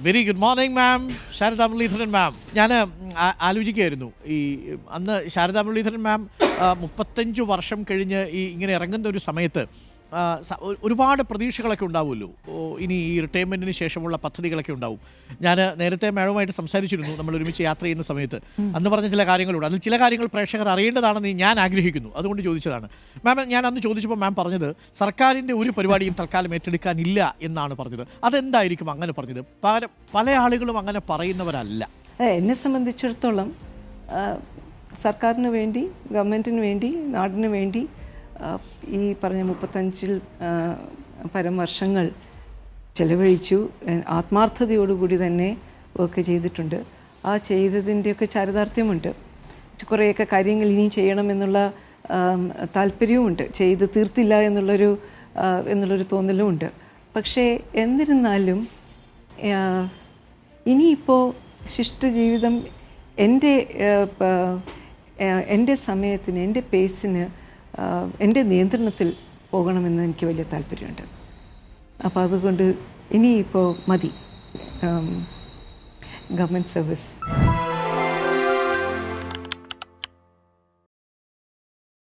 Very good morning ma'am. Sharada Muraleedharan ma'am, ഞാൻ ആലോചിക്കുകയായിരുന്നു ഈ അന്ന് ശാരദാ മുരളീധരൻ മാം 35 വർഷം കഴിഞ്ഞ് ഇങ്ങനെ ഇറങ്ങുന്ന ഒരു സമയത്ത് ഒരുപാട് പ്രതീക്ഷകളൊക്കെ ഉണ്ടാവുമല്ലോ. ഇനി ഈ റിട്ടയർമെൻറ്റിന് ശേഷമുള്ള പദ്ധതികളൊക്കെ ഉണ്ടാവും. ഞാൻ നേരത്തെ മാഡവുമായിട്ട് സംസാരിച്ചിരുന്നു, നമ്മൾ ഒരുമിച്ച് യാത്ര ചെയ്യുന്ന സമയത്ത്. അന്ന് പറഞ്ഞ ചില കാര്യങ്ങളുണ്ട്, അതിൽ ചില കാര്യങ്ങൾ പ്രേക്ഷകർ അറിയേണ്ടതാണെന്ന് ഞാൻ ആഗ്രഹിക്കുന്നു, അതുകൊണ്ട് ചോദിച്ചതാണ്. മാം, ഞാൻ അന്ന് ചോദിച്ചപ്പോൾ മാം പറഞ്ഞത് സർക്കാരിൻ്റെ ഒരു പരിപാടിയും തൽക്കാലം ഏറ്റെടുക്കാനില്ല എന്നാണ് പറഞ്ഞത്. അതെന്തായിരിക്കും അങ്ങനെ പറഞ്ഞത്? പല ആളുകളും അങ്ങനെ പറയുന്നവരല്ല. എന്നെ സംബന്ധിച്ചിടത്തോളം സർക്കാരിന് വേണ്ടി, ഗവൺമെൻറ്റിന് വേണ്ടി, നാടിന് വേണ്ടി ഈ പറഞ്ഞ 35 പരം വർഷങ്ങൾ ചെലവഴിച്ചു. ആത്മാർത്ഥതയോടുകൂടി തന്നെ വർക്ക് ചെയ്തിട്ടുണ്ട്. ആ ചെയ്തതിൻ്റെയൊക്കെ ചാരിതാർത്ഥ്യമുണ്ട്. കുറേയൊക്കെ കാര്യങ്ങൾ ഇനിയും ചെയ്യണമെന്നുള്ള താല്പര്യവുമുണ്ട്. ചെയ്ത് തീർത്തില്ല എന്നുള്ളൊരു തോന്നലുമുണ്ട്. പക്ഷേ എന്നിരുന്നാലും ഇനിയിപ്പോൾ ശിഷ്ടജീവിതം എൻ്റെ സമയത്തിന്, എൻ്റെ പേസിന്, എൻ്റെ നിയന്ത്രണത്തിൽ പോകണമെന്ന് എനിക്ക് വലിയ താല്പര്യമുണ്ട്. അപ്പോൾ അതുകൊണ്ട് ഇനിയിപ്പോൾ മതി ഗവൺമെൻറ് സർവീസ്.